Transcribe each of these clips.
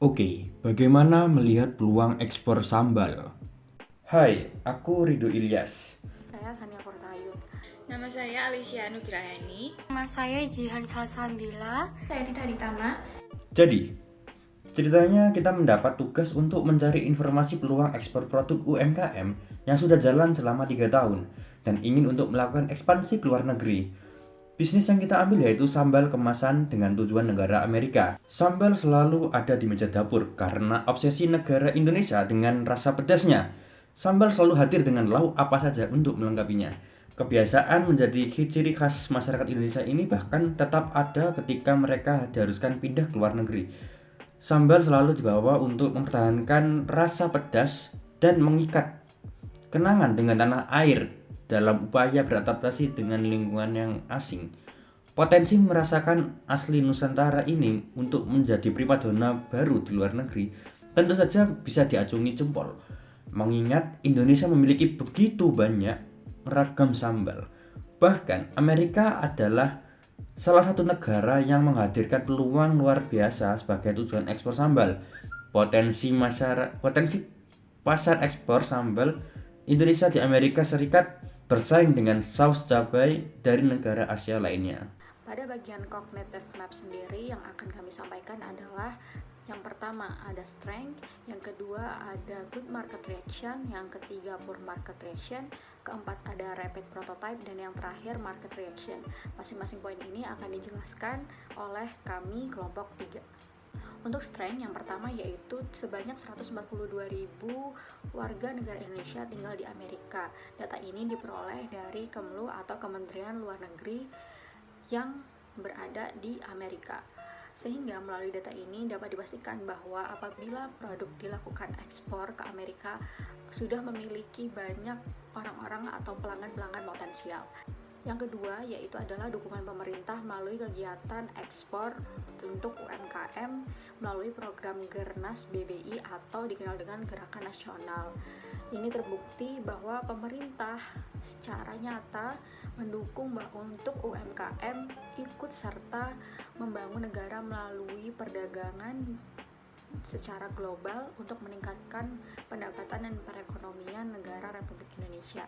Oke, bagaimana melihat peluang ekspor sambal? Hai, aku Rido Ilyas. Saya Sania Kurtayu. Nama saya Alicia Nugrahani. Nama saya Jihan Salsabila. Saya Tita Ditama. Jadi, ceritanya kita mendapat tugas untuk mencari informasi peluang ekspor produk UMKM yang sudah jalan selama 3 tahun dan ingin untuk melakukan ekspansi ke luar negeri. Bisnis yang kita ambil yaitu sambal kemasan dengan tujuan negara Amerika. Sambal selalu ada di meja dapur karena obsesi negara Indonesia dengan rasa pedasnya. Sambal selalu hadir dengan lauk apa saja untuk melengkapinya. Kebiasaan menjadi ciri khas masyarakat Indonesia ini bahkan tetap ada ketika mereka diharuskan pindah ke luar negeri. Sambal selalu dibawa untuk mempertahankan rasa pedas dan mengikat kenangan dengan tanah air dalam upaya beradaptasi dengan lingkungan yang asing. Potensi merasakan asli Nusantara ini untuk menjadi primadona baru di luar negeri tentu saja bisa diacungi jempol. Mengingat Indonesia memiliki begitu banyak ragam sambal. Bahkan Amerika adalah salah satu negara yang menghadirkan peluang luar biasa sebagai tujuan ekspor sambal. Potensi pasar ekspor sambal Indonesia di Amerika Serikat bersaing dengan saus cabai dari negara Asia lainnya. Pada bagian cognitive map sendiri yang akan kami sampaikan adalah yang pertama ada strength, yang kedua ada good market reaction, yang ketiga poor market reaction, keempat ada rapid prototype, dan yang terakhir market reaction. Masing-masing poin ini akan dijelaskan oleh kami kelompok 3. Untuk strength yang pertama yaitu sebanyak 142.000 warga negara Indonesia tinggal di Amerika. Data ini diperoleh dari Kemlu atau Kementerian Luar Negeri yang berada di Amerika. Sehingga melalui data ini dapat dipastikan bahwa apabila produk dilakukan ekspor ke Amerika sudah memiliki banyak orang-orang atau pelanggan-pelanggan potensial. Yang kedua yaitu adalah dukungan pemerintah melalui kegiatan ekspor untuk UMKM melalui program Gernas BBI atau dikenal dengan Gerakan Nasional. Ini terbukti bahwa pemerintah secara nyata mendukung untuk UMKM ikut serta membangun negara melalui perdagangan secara global untuk meningkatkan pendapatan dan perekonomian negara Republik Indonesia.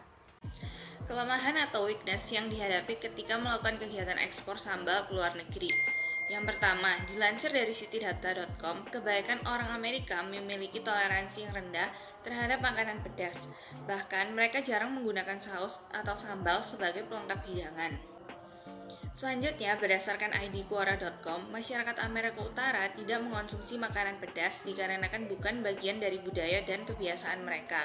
Kelemahan atau weakness yang dihadapi ketika melakukan kegiatan ekspor sambal ke luar negeri. Yang pertama, dilansir dari sitidata.com, kebanyakan orang Amerika memiliki toleransi yang rendah terhadap makanan pedas. Bahkan mereka jarang menggunakan saus atau sambal sebagai pelengkap hidangan. Selanjutnya, berdasarkan idquora.com, masyarakat Amerika Utara tidak mengonsumsi makanan pedas dikarenakan bukan bagian dari budaya dan kebiasaan mereka.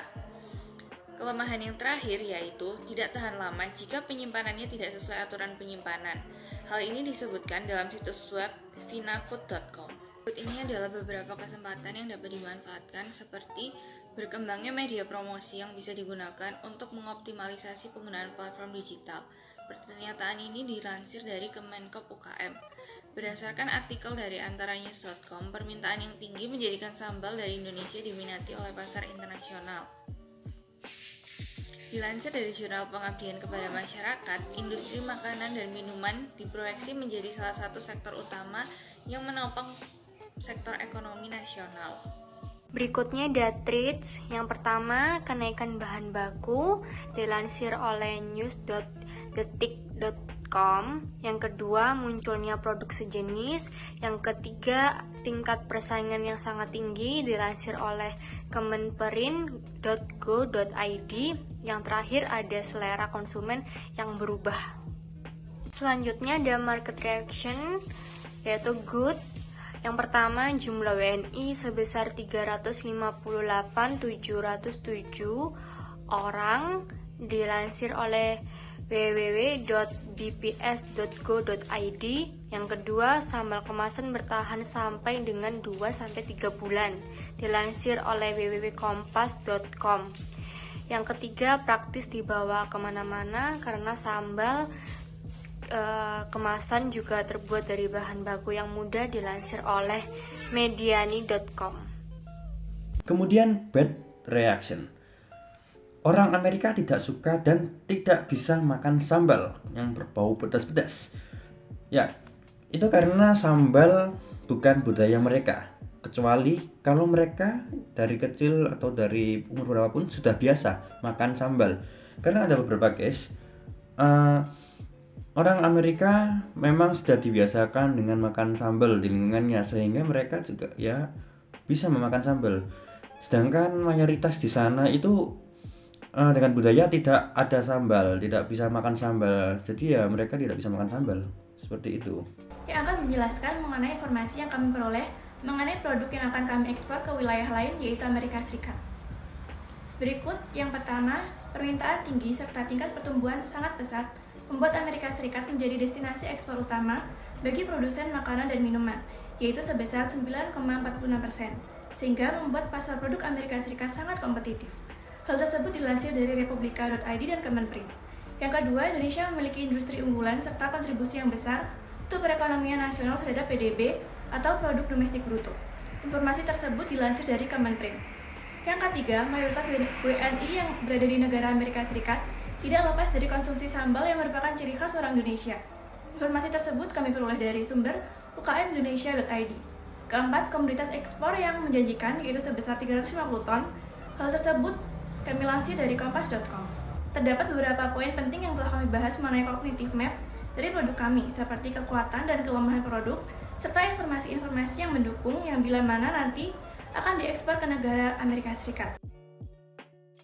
Kelemahan yang terakhir yaitu tidak tahan lama jika penyimpanannya tidak sesuai aturan penyimpanan. Hal ini disebutkan dalam situs web vinafood.com. Berikut ini adalah beberapa kesempatan yang dapat dimanfaatkan seperti berkembangnya media promosi yang bisa digunakan untuk mengoptimalisasi penggunaan platform digital. Pernyataan ini dilansir dari Kemenkop UKM. Berdasarkan artikel dari antaranews.com, permintaan yang tinggi menjadikan sambal dari Indonesia diminati oleh pasar internasional. Dilansir dari jurnal Pengabdian kepada Masyarakat, industri makanan dan minuman diproyeksi menjadi salah satu sektor utama yang menopang sektor ekonomi nasional. Berikutnya Datrits. Yang pertama, kenaikan bahan baku dilansir oleh news.detik.com. Yang kedua, munculnya produk sejenis. Yang ketiga, tingkat persaingan yang sangat tinggi dilansir oleh kemenperin.go.id. Yang terakhir ada selera konsumen yang berubah. Selanjutnya ada market reaction yaitu good. Yang pertama, jumlah WNI sebesar 358.707 orang dilansir oleh www.bps.go.id. Yang kedua, sambal kemasan bertahan sampai dengan 2-3 bulan dilansir oleh www.kompas.com. Yang ketiga, praktis dibawa kemana-mana karena sambal kemasan juga terbuat dari bahan baku yang mudah dilansir oleh mediani.com. Kemudian bad reaction. Orang Amerika tidak suka dan tidak bisa makan sambal yang berbau pedas-pedas. Ya, itu karena sambal bukan budaya mereka. Kecuali kalau mereka dari kecil atau dari umur berapapun sudah biasa makan sambal. Karena ada beberapa case orang Amerika memang sudah dibiasakan dengan makan sambal di lingkungannya, sehingga mereka juga ya bisa memakan sambal. Sedangkan mayoritas di sana itu dengan budaya tidak ada sambal, tidak bisa makan sambal. Jadi ya mereka tidak bisa makan sambal. Seperti itu. Yang akan menjelaskan mengenai informasi yang kami peroleh mengenai produk yang akan kami ekspor ke wilayah lain, yaitu Amerika Serikat. Berikut yang pertama, permintaan tinggi serta tingkat pertumbuhan sangat besar membuat Amerika Serikat menjadi destinasi ekspor utama bagi produsen makanan dan minuman, yaitu sebesar 9,46%, sehingga membuat pasar produk Amerika Serikat sangat kompetitif. Hal tersebut dilansir dari Republika.id dan Kemenprint. Yang kedua, Indonesia memiliki industri unggulan serta kontribusi yang besar untuk perekonomian nasional terhadap PDB atau produk domestik bruto. Informasi tersebut dilansir dari Kemenprint. Yang ketiga, mayoritas WNI yang berada di negara Amerika Serikat tidak lepas dari konsumsi sambal yang merupakan ciri khas orang Indonesia. Informasi tersebut kami peroleh dari sumber ukmindonesia.id. Keempat, komoditas ekspor yang menjanjikan yaitu sebesar 350 ton. Hal tersebut kami lansir dari kompas.com. Terdapat beberapa poin penting yang telah kami bahas mengenai cognitive map dari produk kami, seperti kekuatan dan kelemahan produk, serta informasi-informasi yang mendukung yang bila mana nanti akan diekspor ke negara Amerika Serikat.